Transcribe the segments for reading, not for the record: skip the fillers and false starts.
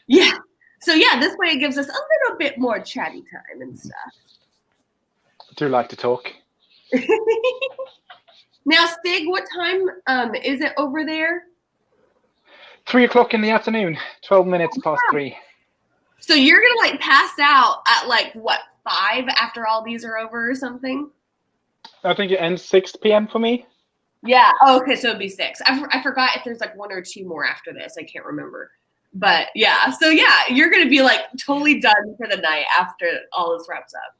Yeah. So yeah, this way it gives us a little bit more chatty time and stuff. I do like to talk. Now, Stig, what time is it over there? 3 o'clock in the afternoon, 12 minutes past 3. So you're gonna like pass out at like what, 5 after all these are over or something? I think it ends 6 p.m. for me. Yeah. Oh, okay, so it'd be 6. I forgot if there's like 1 or 2 more after this. I can't remember. But yeah, so yeah, you're gonna be like totally done for the night after all this wraps up.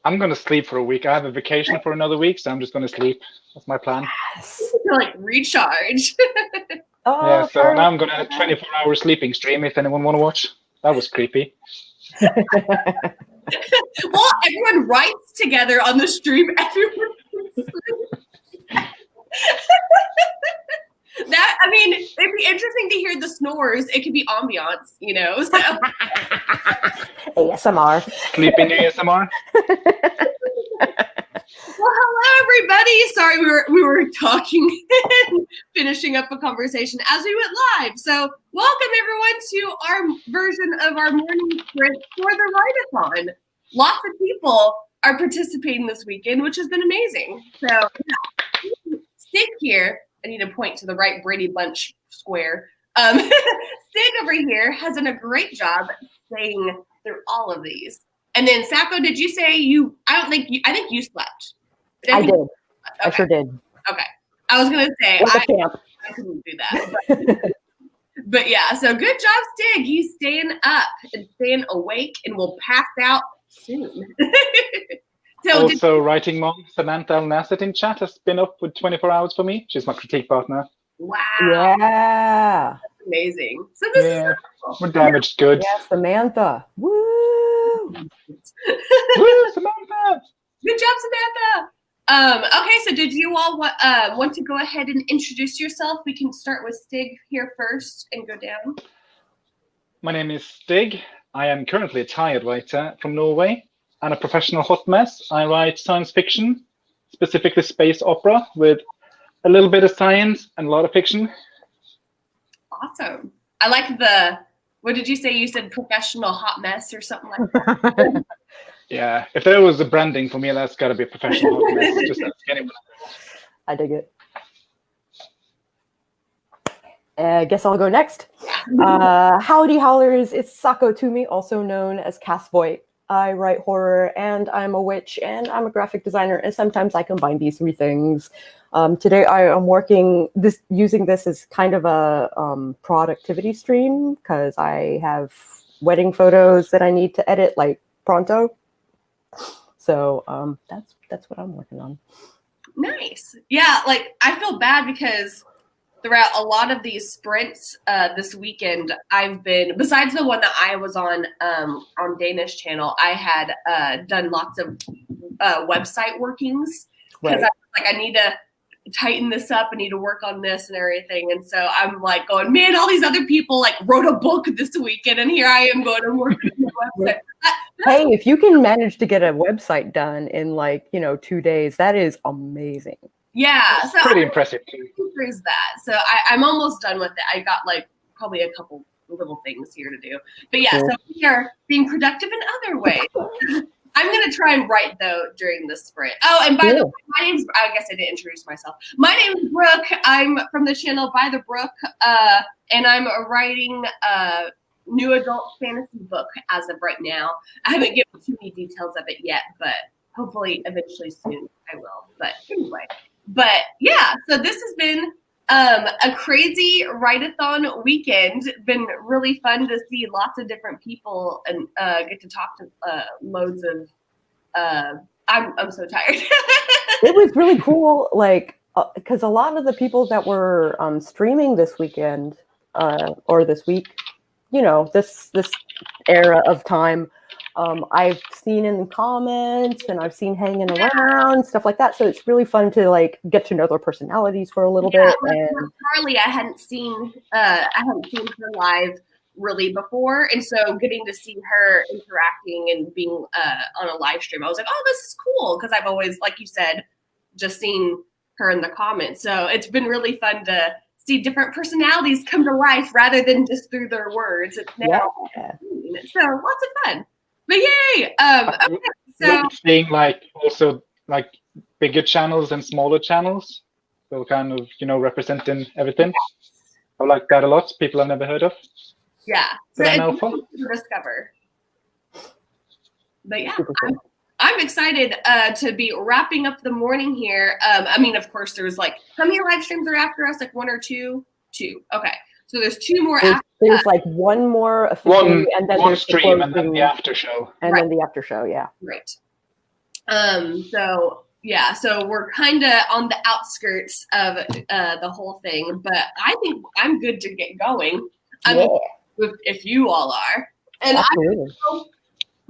I'm going to sleep for a week. I have a vacation for another week, so I'm just going to sleep. That's my plan. Yes. To like recharge. Yeah, so now I'm going to have a 24-hour sleeping stream if anyone want to watch. That was creepy. Well, everyone writes together on the stream. Everyone that, I mean, it'd be interesting to hear the snores. It could be ambiance, you know. So ASMR. Sleeping ASMR. Well, hello everybody. Sorry, we were talking and finishing up a conversation as we went live. So welcome everyone to our version of our morning sprint for the Writeathon. Lots of people are participating this weekend, which has been amazing. So yeah. Stig here. I need to point to the right Brady Bunch square. Stig over here has done a great job staying through all of these. And then Sako, did you say you? I think you slept. I did. Okay. I sure did. Okay. I was gonna say I couldn't do that. But yeah, so good job, Stig. He's staying up and staying awake, and will pass out soon. So also, writing mom Samantha Alnasset in chat has been up with 24 hours for me. She's my critique partner. Wow. Yeah. That's amazing. So this is so cool. We're damaged goods. Yeah, Samantha. Woo! Woo, Samantha! Good job, Samantha. Okay, so did you all want to go ahead and introduce yourself? We can start with Stig here first and go down. My name is Stig. I am currently a tired writer from Norway and a professional hot mess. I write science fiction, specifically space opera, with a little bit of science and a lot of fiction. Awesome. I like what did you say? You said professional hot mess or something like that? Yeah, if there was a branding for me, that's got to be a professional hot mess. Just ask anyone. I dig it. I guess I'll go next. Howdy Howlers, it's Sako Tumi, also known as Cassvoy. I write horror, and I'm a witch, and I'm a graphic designer, and sometimes I combine these 3 things. Today I am using this as kind of a productivity stream because I have wedding photos that I need to edit like pronto. So that's what I'm working on. Nice. Yeah, like I feel bad because throughout a lot of these sprints this weekend, I've been, besides the one that I was on Danish channel, I had done lots of website workings because I need to tighten this up. I need to work on this and everything. And so I'm like going, man, all these other people like wrote a book this weekend, and here I am going to work on the website. Hey, if you can manage to get a website done in 2 days, that is amazing. Yeah, so pretty impressive too. There's that. So I'm almost done with it. I got like probably a couple little things here to do. But yeah, Cool. So we are being productive in other ways. I'm gonna try and write though during the sprint. Oh, and by the way, my name's, I guess I didn't introduce myself. My name is Brooke. I'm from the channel By the Brook, and I'm writing a new adult fantasy book as of right now. I haven't given too many details of it yet, but hopefully eventually soon I will. But anyway. But yeah, so this has been a crazy Writeathon weekend. Been really fun to see lots of different people and get to talk to loads of. I'm so tired. It was really cool, because a lot of the people that were streaming this weekend or this week, this era of time. I've seen in the comments and I've seen hanging around, stuff like that. So it's really fun to get to know their personalities for a little bit. And Carly, I hadn't seen her live really before, and so getting to see her interacting and being on a live stream, I was like, oh, this is cool, because I've always, like you said, just seen her in the comments. So it's been really fun to see different personalities come to life rather than just through their words. It's now so lots of fun. But yay! Okay, so seeing like also like bigger channels and smaller channels, so kind of representing everything. I like that a lot. People I've never heard of. Yeah, so That I it's know cool to discover. But yeah, Cool. I'm excited to be wrapping up the morning here. I mean, of course, there's like how many live streams are after us? Like one or two? Two. Okay, so there's two more after. There's like one more officially, and then one there's stream, the and then the after show, and then the after show. Yeah. Right. So yeah, so we're kind of on the outskirts of the whole thing, but I think I'm good to get going. I mean, if you all are, and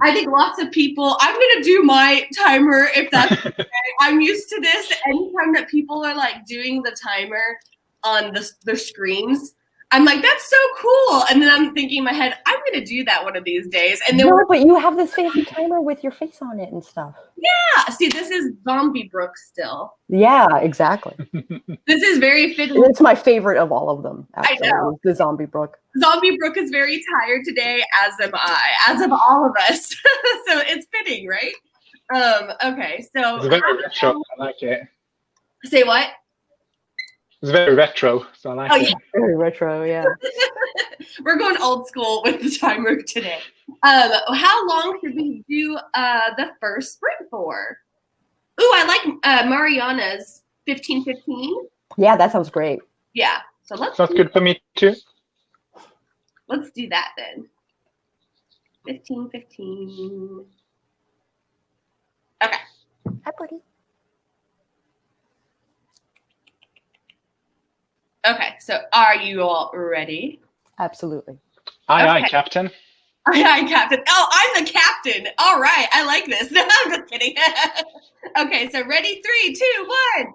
I think lots of people. I'm gonna do my timer if that's okay. I'm used to this. Anytime that people are like doing the timer on their screens, I'm like, that's so cool. And then I'm thinking in my head, I'm gonna do that one of these days. And then but you have this fancy timer with your face on it and stuff. Yeah, see, this is Zombie Brook still. Yeah, exactly. This is very fitting. It's my favorite of all of them. Actually, I know. The Zombie Brook. Zombie Brook is very tired today, as am I, as of all of us. So it's fitting, right? Okay, so it's very retro. I like it. Say what? It's very retro, so I like it. Yeah. Very retro, yeah. We're going old school with the timer today. How long should we do the first sprint for? Ooh, I like Mariana's 15-15. Yeah, that sounds great. Yeah, so let's. Sounds good for me too. Let's do that then. 15-15. Okay. Hi, buddy. Okay, so are you all ready? Absolutely. Aye, Captain. Aye, Captain. Oh, I'm the captain. All right, I like this. No, I'm just kidding. Okay, so ready? 3, 2, 1.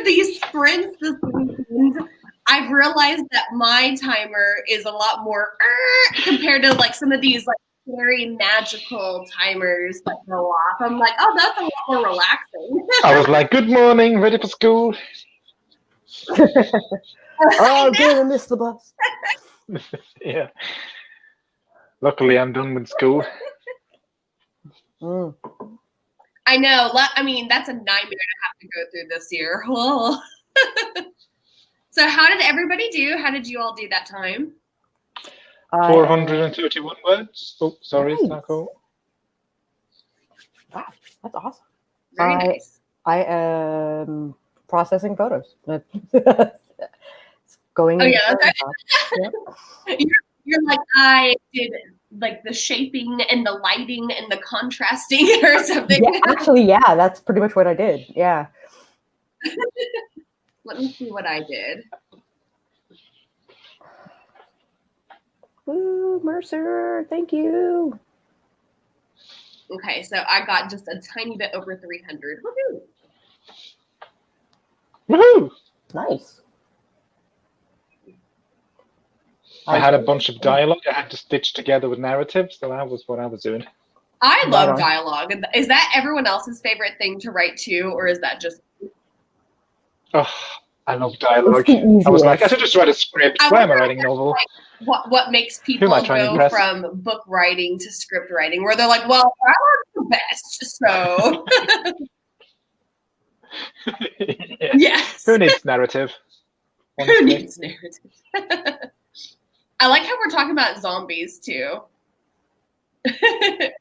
these sprints this weekend, I've realized that my timer is a lot more compared to like some of these like very magical timers that go off. I'm like, oh, that's a lot more relaxing. I was like, good morning, ready for school. Oh, good, I missed the bus. Yeah. Luckily, I'm done with school. Mm. I know. I mean, that's a nightmare to have to go through this year. So how did everybody do? How did you all do that time? 431 words. Oh, sorry, Nice. Sako. Wow, that's awesome. Very nice. I am processing photos. Going. Oh, yeah, okay. Yeah. You're like, I did like the shaping and the lighting and the contrasting or something. Yeah, actually, yeah, that's pretty much what I did. Yeah. Let me see what I did. Woo, Mercer, thank you. Okay, so I got just a tiny bit over 300. Woohoo! Woohoo! Nice. I had a bunch of dialogue I had to stitch together with narratives, so that was what I was doing. I love on. dialogue. Is that everyone else's favorite thing to write too, or is that just? Oh, I love dialogue. It's the I was like, I easiest. should just write a script. Why am I writing a novel? What makes people Who am I trying to go impress? from book writing to script writing, where they're like, "Well, I learned the best," so Yeah. yes. Who needs narrative? Who Honestly. needs narrative? I like how we're talking about zombies too. I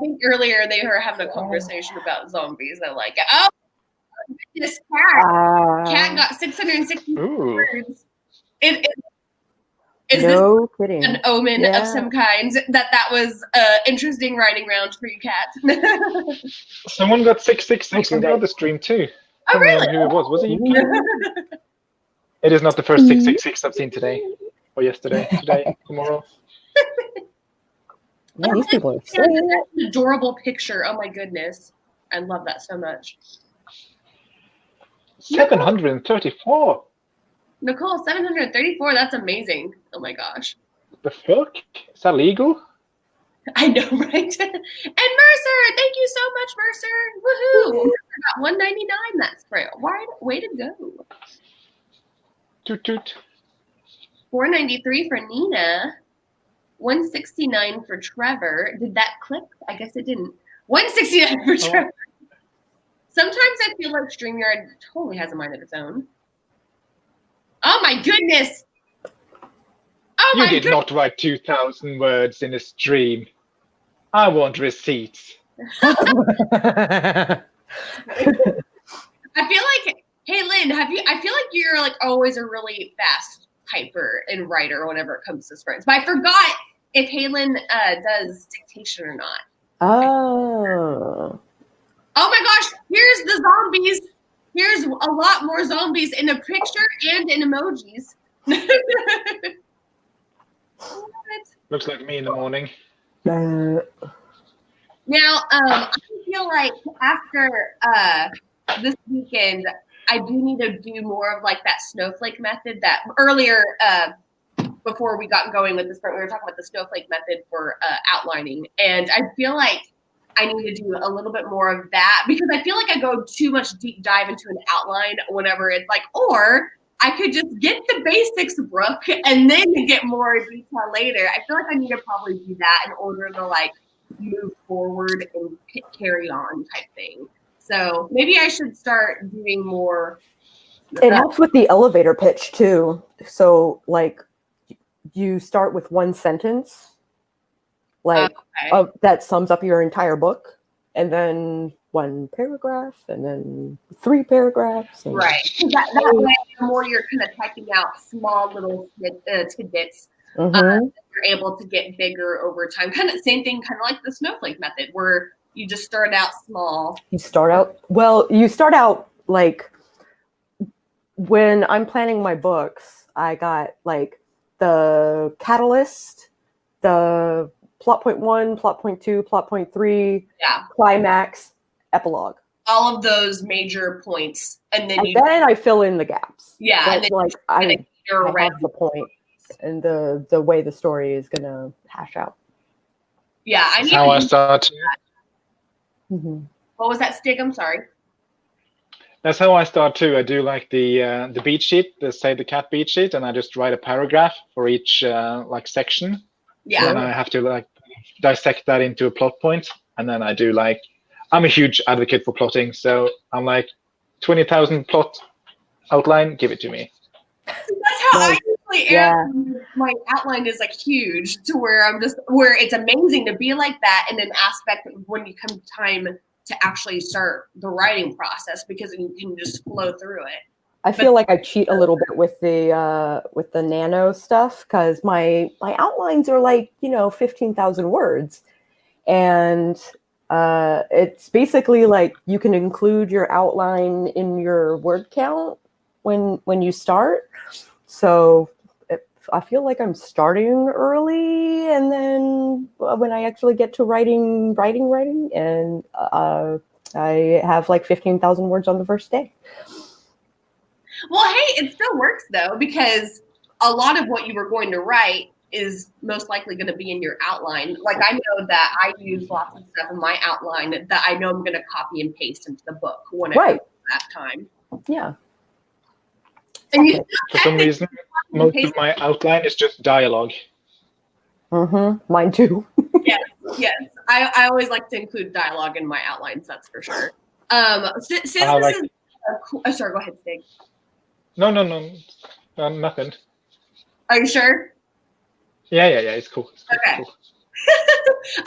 think earlier they were having a conversation about zombies. I like it. Oh, this cat got 660 Ooh. words. Is No this kidding. an omen Yeah. of some kind? That was an interesting writing round for you, Kat. Someone got 666 on the Okay. other stream too. Oh, Don't really? remember who it was. Was it you? It is not the first 666 I've seen today. Or yesterday. Today. Tomorrow. Man, these people are Yeah, sick. that's an adorable picture. Oh my goodness. I love that so much. 734. Nicole, 734. That's amazing. Oh my gosh. The fuck? Is that legal? I know, right? And Mercer, thank you so much, Mercer. Woohoo! Mercer got 199 that sprint. Way to go. Toot toot. 493 for Nina. 169 for Trevor. Did that click? I guess it didn't. 169 for Trevor. Sometimes I feel like StreamYard totally has a mind of its own. Oh my goodness! Oh You my did not write 2,000 words in a stream. I want receipts. I feel like, hey Lynn, I feel like you're like always a really fast typer and writer whenever it comes to sprints. But I forgot if Halen does dictation or not. Oh. Oh my gosh, here's the zombies. Here's a lot more zombies in a picture and in emojis. Looks like me in the morning. Now, I feel like after this weekend, I do need to do more of like that snowflake method that earlier, before we got going with this sprint, we were talking about the snowflake method for outlining. And I feel like I need to do a little bit more of that because I feel like I go too much deep dive into an outline whenever it's like, or I could just get the basics, Brooke, and then get more detail later. I feel like I need to probably do that in order to like move forward and carry on type thing. So maybe I should start doing more. It helps with the elevator pitch too. So like you start with one sentence, like that sums up your entire book, and then one paragraph, and then 3 paragraphs. And right. That way, the more you're kind of typing out small little tidbits, you're able to get bigger over time. Kind of same thing, kind of like the snowflake method, where you just start out small. You start out like when I'm planning my books, I got like the catalyst, the plot point 1, plot point 2, plot point 3, climax, epilogue. all of those major points, and then then I fill in the gaps. Yeah, but and then like I have the point point and the way the story is gonna hash out. Yeah, That's how I start. Mm-hmm. What was that, Stig? I'm sorry. That's how I start too. I do like the beat sheet, the Save the Cat beat sheet, and I just write a paragraph for each like section. Yeah. And then I have to like dissect that into a plot point, and then I do like, I'm a huge advocate for plotting, so I'm like 20,000 plot outline, give it to me. That's how I usually am. My outline is like huge to where where it's amazing to be like that in an aspect when you come time to actually start the writing process, because you can just flow through it. I feel like I cheat a little bit with the nano stuff, because my outlines are like 15,000 words, and it's basically like you can include your outline in your word count when you start. So I feel like I'm starting early, and then when I actually get to writing, and I have like 15,000 words on the first day. Well, hey, it still works though, because a lot of what you were going to write is most likely going to be in your outline. Like I know that I use lots of stuff in my outline that I know I'm going to copy and paste into the book when it comes to that time. Yeah. And you for some reason, most of my outline is just dialogue. Mm-hmm. Mine too. Yes. I always like to include dialogue in my outlines. That's for sure. Since this like, is sorry, go ahead, Stig. No, nothing. Are you sure? Yeah, it's cool. Okay. Cool.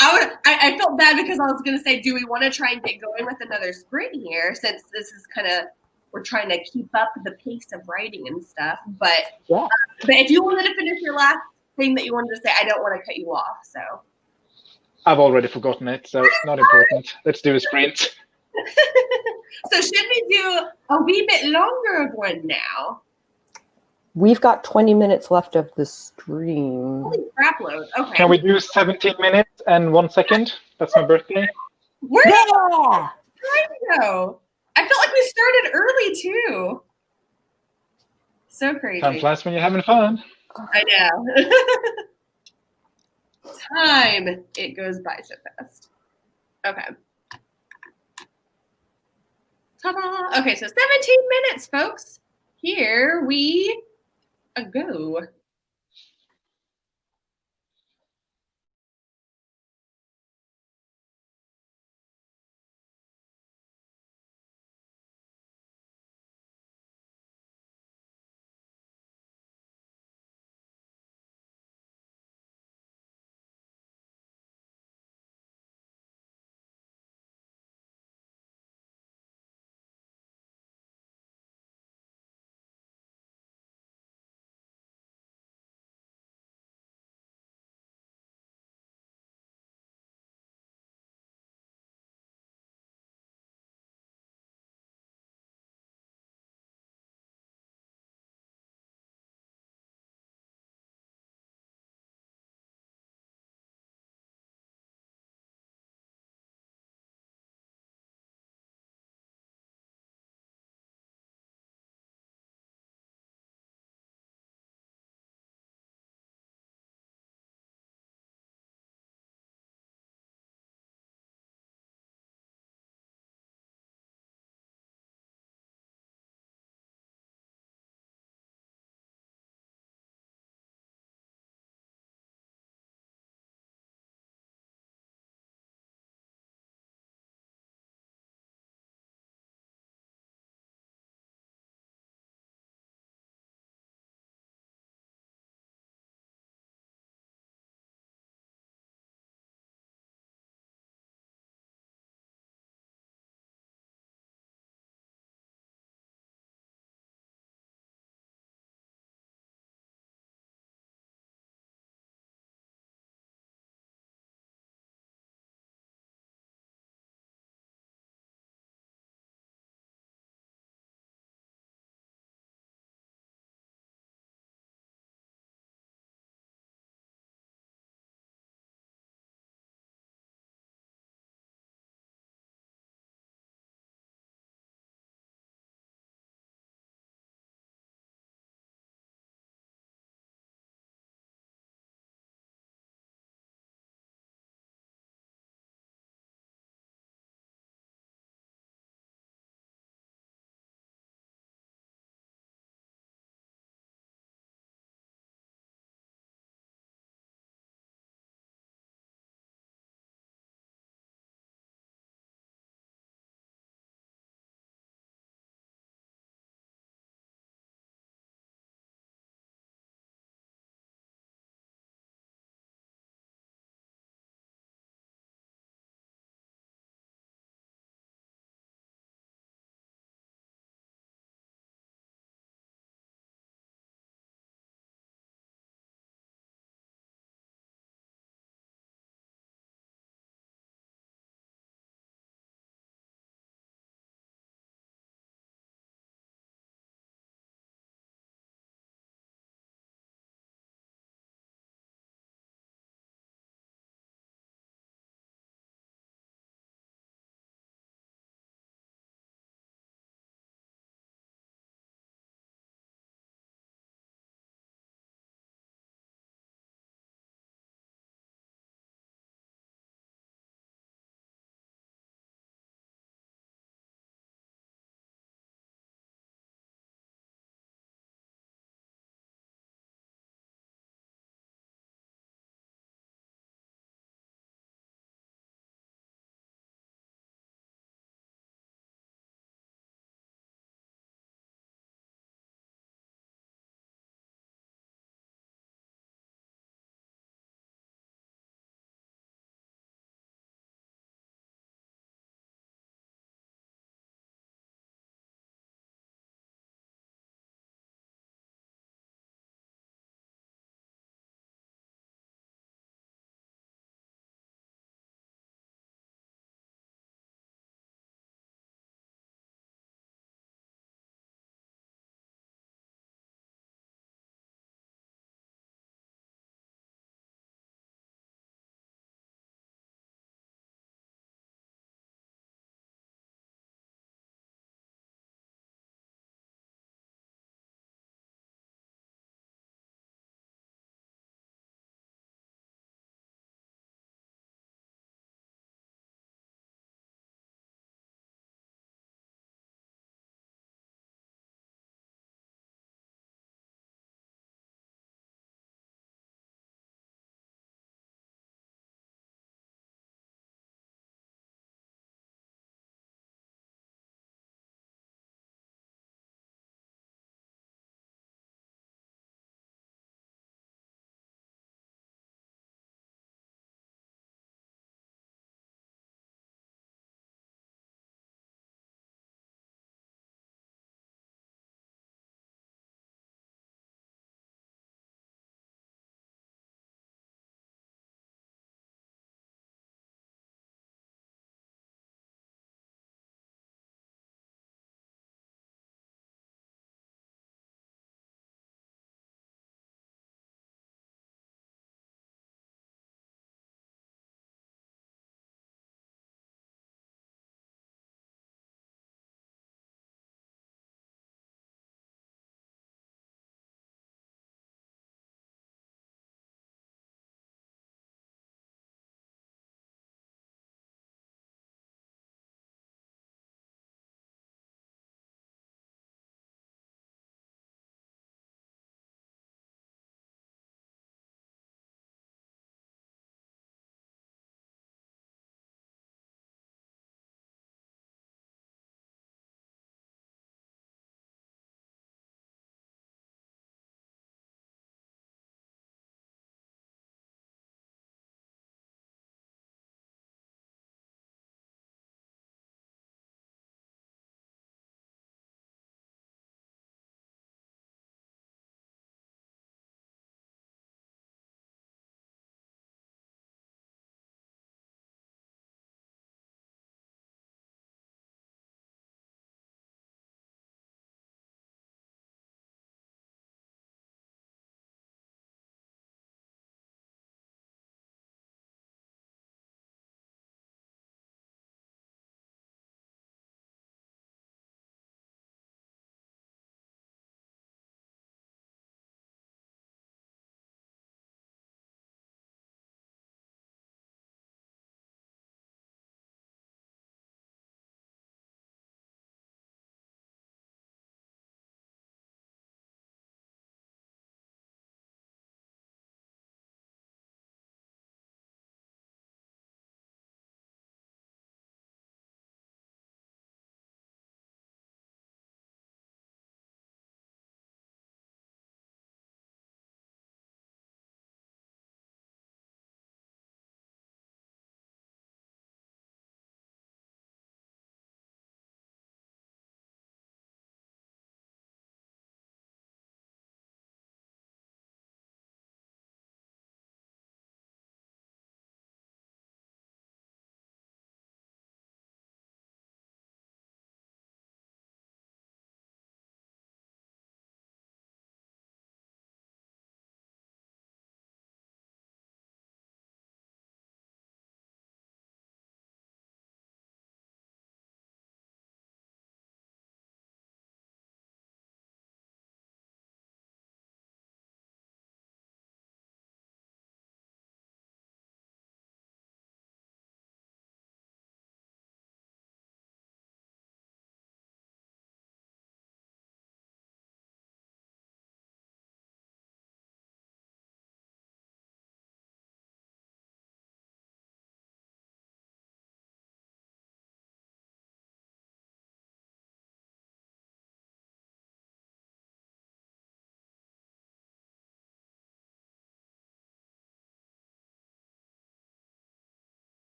I felt bad because I was going to say, do we want to try and get going with another sprint here, since this is kind of, we're trying to keep up the pace of writing and stuff. But if you wanted to finish your last thing that you wanted to say, I don't want to cut you off. So I've already forgotten it, so not important. Let's do a sprint. So should we do a wee bit longer of one now? We've got 20 minutes left of the stream. Holy crap load. Okay. Can we do 17 minutes and 1 second? That's my birthday. Where did time go? I felt like we started early too. So crazy. Time flies when you're having fun. I know. Time, it goes by so fast. Okay. Ta-da! Okay, so 17 minutes, folks. Here we go.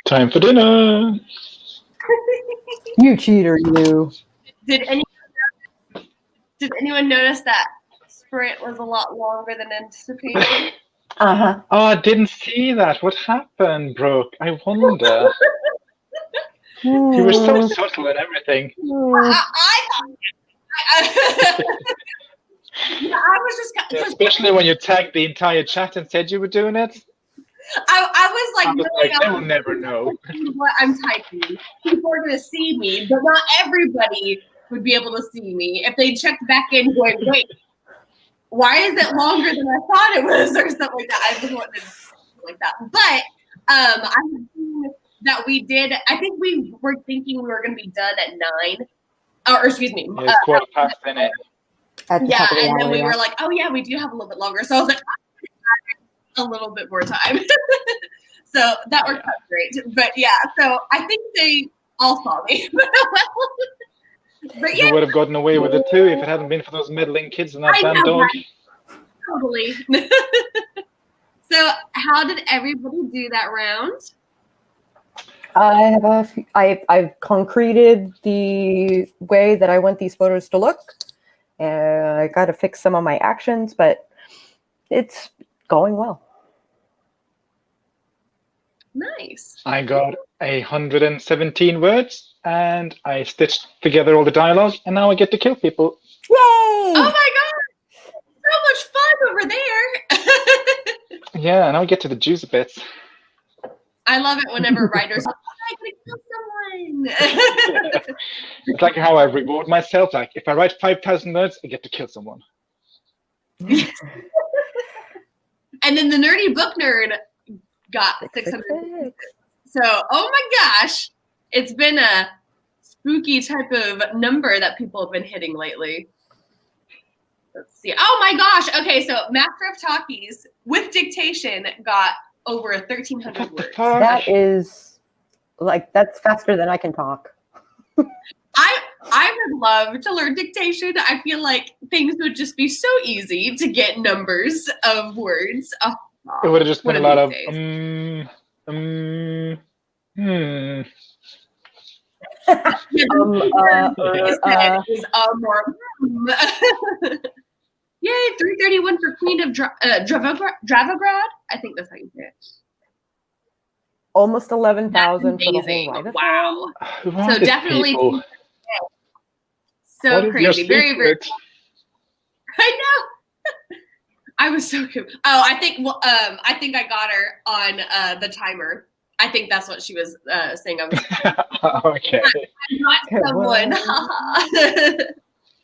Time for dinner. You cheater, you. Did anyone notice that sprint was a lot longer than anticipated? Uh-huh. Oh, I didn't see that. What happened, Brooke? I wonder. You were so subtle and everything. I was just Especially when you tagged the entire chat and said you were doing it. I was like, They will never know what I'm typing. People are gonna see me, but not everybody would be able to see me if they checked back in going, wait, why is it longer than I thought it was, or something like that. I just wanted like that. But I think that we did. I think we were thinking we were going to be done at 9, or excuse me, it's quarter past in it. Yeah, and then we were like, oh yeah, we do have a little bit longer. So I was like, a little bit more time. So that worked out great. But yeah, so I think they all saw me. But yeah, You would have gotten away with it too if it hadn't been for those meddling kids and that damn dog. Right? Totally. So how did everybody do that round? I've concreted the way that I want these photos to look. I got to fix some of my actions, but it's going well. Nice. I got 117 words and I stitched together all the dialogue and now I get to kill people. Yay! Oh my god! So much fun over there. Yeah, now I get to the juicy bits. I love it whenever writers are like, I gotta kill someone. It's like how I reward myself. Like if I write 5,000 words, I get to kill someone. And then the nerdy book nerd got 600. So, oh my gosh, it's been a spooky type of number that people have been hitting lately. Let's see. Oh my gosh. Okay, so Master of Talkies with dictation got over 1,300 words. That is that's faster than I can talk. I would love to learn dictation. I feel like things would just be so easy to get numbers of words. Oh, it would have just been a lot of Yay, 331 for Queen of Dravograd. I think that's how you say it. Almost 11,000 for the whole Writeathon. Wow. So definitely so crazy. Very, very I know. I was so cute. Oh, I think I got her on the timer. I think that's what she was saying. I was okay. I'm not someone.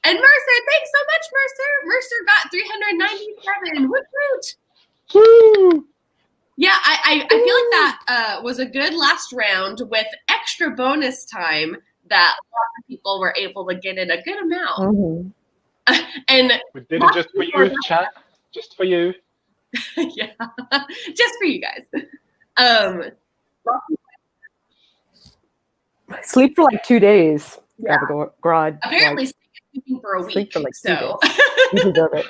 And Mercer, thanks so much, Mercer. Mercer got 397. Woot woot. Woo! Yeah, I feel like that was a good last round with extra bonus time that lots of people were able to get in a good amount. Mm-hmm. And we did it just for you, chat. Just for you. Yeah, just for you guys. Sleep for like 2 days. Yeah. Apparently, sleeping for a week. Sleep for like 2 so. days. You deserve it.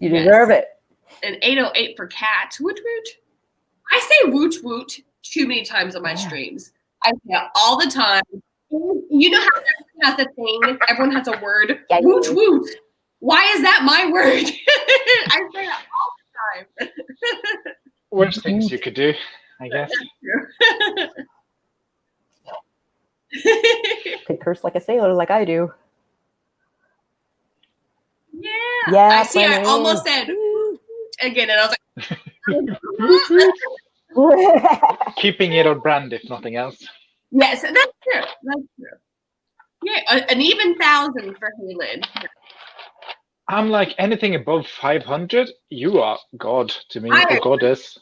You deserve it. And 808 for cat. Woot woot. I say woot woot too many times on my streams. I say it all the time. You know how everyone has a thing? Everyone has a word. Yeah, woot woot. Why is that my word? I say that all the time. Worst things you could do, I guess. Could curse like a sailor like I do. Yeah. Yeah. I see. I almost said again, and I was like, keeping it on brand, if nothing else. Yes, that's true. That's true. Yeah, an even 1,000 for Helen. I'm like anything above 500. You are God to me, or goddess.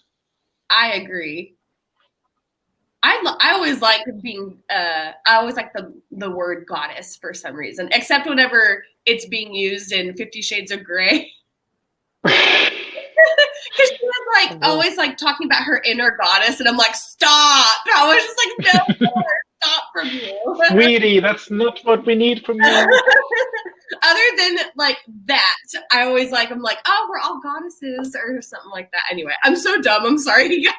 I agree. I always like being. I always like the word goddess for some reason, except whenever it's being used in 50 Shades of Grey. Because she was like always like talking about her inner goddess, and I'm like, stop! I was just like, no more, stop from you, sweetie. That's not what we need from you. Other than like that, I always I'm like, oh, we're all goddesses or something like that. Anyway, I'm so dumb. I'm sorry, you guys.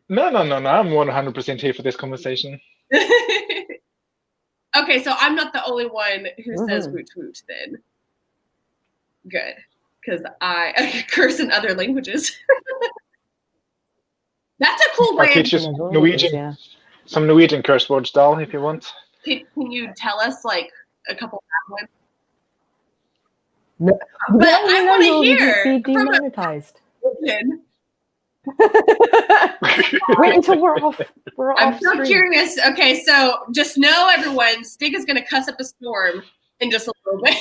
No. I'm 100% here for this conversation. Okay, so I'm not the only one who says woot woot then. Good. Because I curse in other languages. That's a cool way. I teach you Norwegian, some Norwegian curse words, Dal, if you want. Can you tell us like a couple of ones? No, but I want to hear be demonetized. Wait until we're off. I'm so curious. Okay, so just know, everyone, Stig is going to cuss up a storm in just a little bit.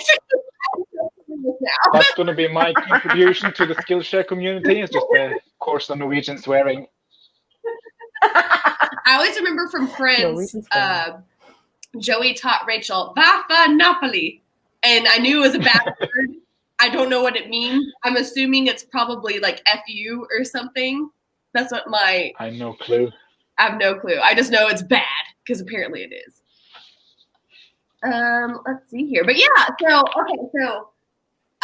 That's going to be my contribution to the Skillshare community. It's just a course on Norwegian swearing. I always remember from Friends, Joey taught Rachel, Vafa Napoli. And I knew it was a bad word. I don't know what it means. I'm assuming it's probably like FU or something. That's what I have no clue. I have no clue. I just know it's bad because apparently it is. Let's see here. But yeah, so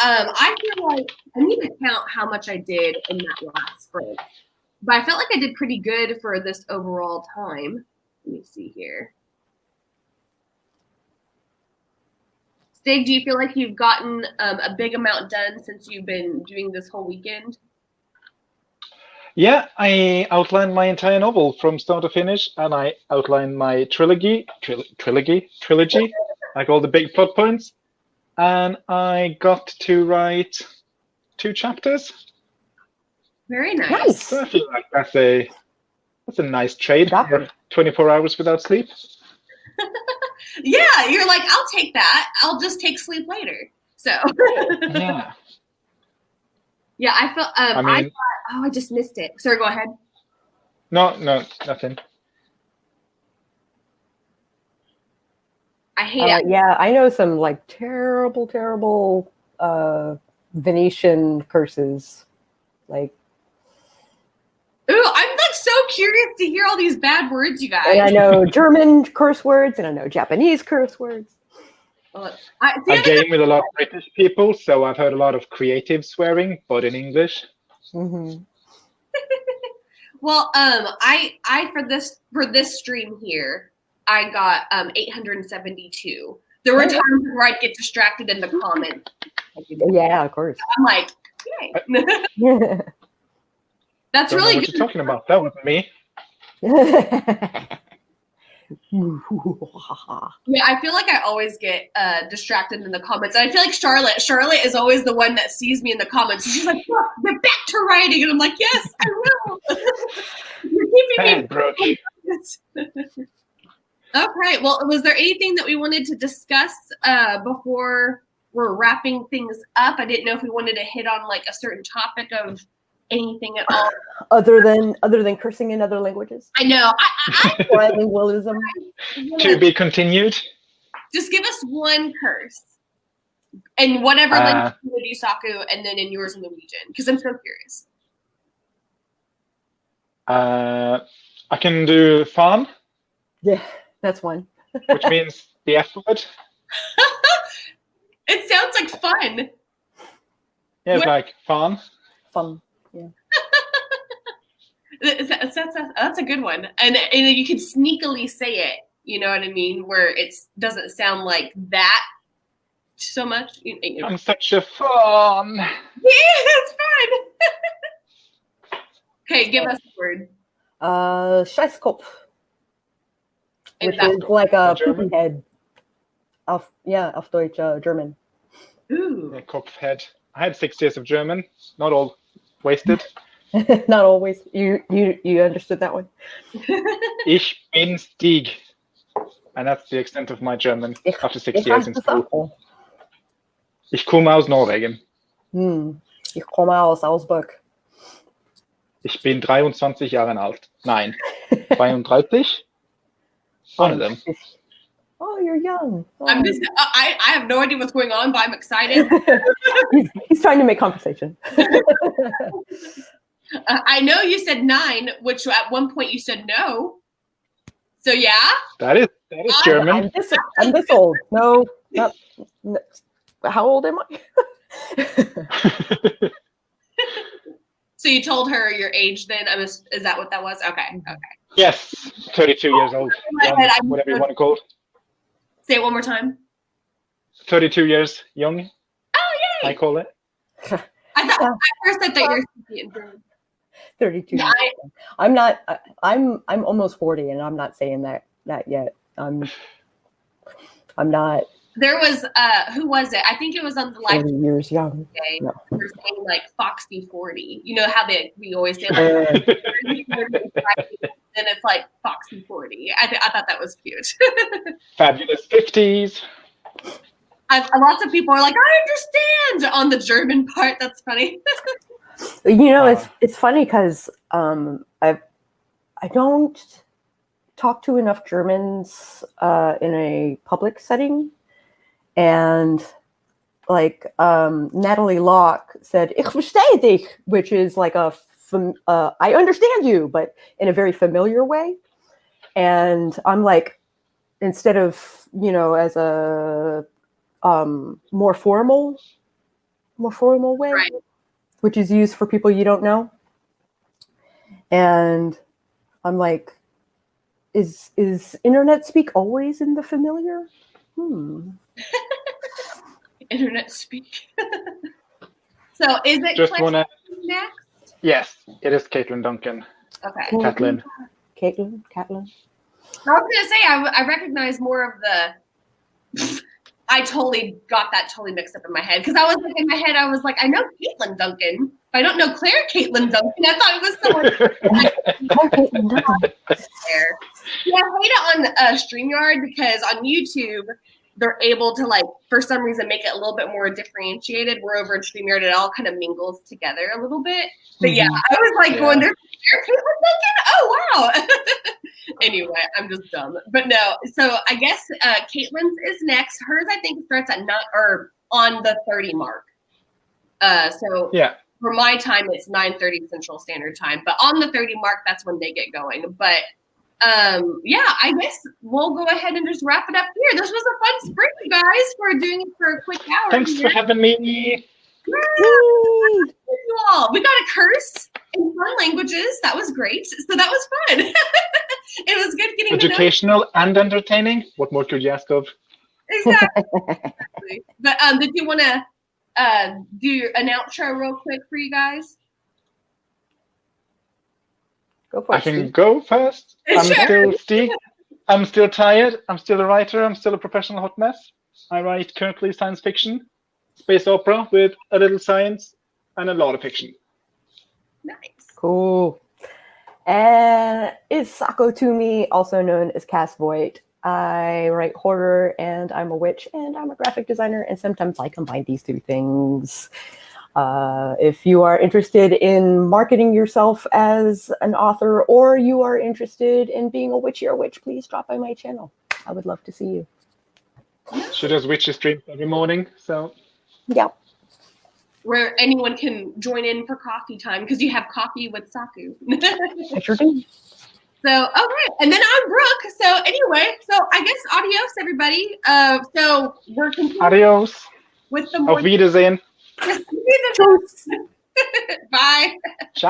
I feel like I need to count how much I did in that last sprint. But I felt like I did pretty good for this overall time. Let me see here. Stig, do you feel like you've gotten a big amount done since you've been doing this whole weekend? Yeah, I outlined my entire novel from start to finish, and I outlined my trilogy, like all the big plot points, and I got to write 2 chapters. Very nice. So I feel like that's a nice trade for 24 hours without sleep. Yeah, you're like, I'll take that. I'll just take sleep later. So yeah. Yeah, I felt. I thought, I just missed it. Sorry, go ahead. No, nothing. I hate it. Yeah, I know some like terrible Venetian curses. Like, ooh, I'm like so curious to hear all these bad words, you guys. And I know German curse words, and I know Japanese curse words. I game with a lot of British people, so I've heard a lot of creative swearing, but in English. Mm-hmm. Well, I for this stream here, I got 872. There were times where I'd get distracted in the comments. Yeah, of course. I'm like, yay. That's Don't really know what good. you're talking about. That wasn't me. Yeah, I feel like I always get distracted in the comments. And I feel like Charlotte is always the one that sees me in the comments. She's like, look, get back to writing. And I'm like, yes, I will. You're keeping me. Brooke. Okay, well, was there anything that we wanted to discuss before we're wrapping things up? I didn't know if we wanted to hit on like a certain topic of anything at all. Other than cursing in other languages? I know. Bilingualism. To be continued. Just give us one curse. In whatever language you would do, Sako, and then in yours in Norwegian, because I'm so curious. I can do fan. Yeah, that's one. Which means the F word. It sounds like fun. Yeah, it's like fan. Fun. Yeah. That's a good one. And you can sneakily say it, you know what I mean? Where it doesn't sound like that so much. I'm such a fun. Yeah, it's fun. Okay, give us a word. Scheißkopf. Which is like a poopy head. Auf Deutsch, German. Ooh. Yeah, Kopfhead. I had 6 years of German. Not all wasted. Not always. You understood that one? Ich bin Stig. And that's the extent of my German after 6 years in school. Ich komme aus Norwegen. Ich komme aus Augsburg. Ich bin 23 Jahre alt. Nein, 32? One of them. Oh, you're young. Oh. I have no idea what's going on, but I'm excited. He's trying to make conversation. I know you said 9, which at one point you said no. So yeah? That is German. I'm this old. No. How old am I? So you told her your age then? Is that what that was? Okay. Yes, 32 years old, young, whatever you want to call it. Say it one more time. 32 years young. Oh, yay! I call it. At first I thought you were speaking. 32. Yeah, I'm not. I'm almost 40, and I'm not saying that yet. I'm not. There was who was it? I think it was on the live 40 years young. today. No. We were saying like Foxy 40. You know how we always say like 30, 40, then it's like Foxy 40. I thought that was cute. Fabulous 50s. Lots of people are like, I understand on the German part. That's funny. It's funny because I don't talk to enough Germans in a public setting, and like Natalie Locke said, "Ich verstehe dich," which is like I understand you, but in a very familiar way. And I'm like, instead of as a more formal way, Right. which is used for people you don't know. And I'm like, is internet speak always in the familiar? Internet speak. So is it Just wanna. next? Yes, it is Caitlin Duncan. Okay. Caitlin. Caitlin. I was gonna say I recognize more of the. I totally got that totally mixed up in my head because I was like in my head I was like I know Caitlin Duncan, but I don't know Claire Caitlin Duncan. I thought it was someone. There. Yeah, I hate it on StreamYard because on YouTube they're able to like for some reason make it a little bit more differentiated. Where over in StreamYard it all kind of mingles together a little bit. But yeah, I was like going there. Caitlin Duncan? Oh wow. Anyway, I'm just dumb. But no, so I guess Caitlin's is next. Hers, I think, starts at on the 30 mark. So yeah, for my time, it's 9:30 Central Standard Time. But on the 30 mark, that's when they get going. But yeah, I guess we'll go ahead and just wrap it up here. This was a fun sprint, you guys, for doing it for a quick hour. Thanks for having me. Yeah, you all. We got a curse in fun languages. That was great. So that was fun. It was good getting educational and entertaining. What more could you ask of? Exactly. But did you want to do an outro real quick for you guys? Go for it. I can go first. I'm still Stig. I'm still tired. I'm still a writer. I'm still a professional hot mess. I write currently science fiction, space opera with a little science and a lot of fiction. Nice. Cool. And it's Sako Tumi, also known as Cass Voight. I write horror, and I'm a witch, and I'm a graphic designer, and sometimes I combine these two things. If you are interested in marketing yourself as an author, or you are interested in being a witchy or witch, please drop by my channel. I would love to see you. She does witchy streams every morning, so yeah. Where anyone can join in for coffee time because you have coffee with Saku. I sure do. So, okay. And then I'm Brooke. So anyway, so I guess adios, everybody. So we're continuing adios. With the Auf Wiedersehen. Bye. Ciao.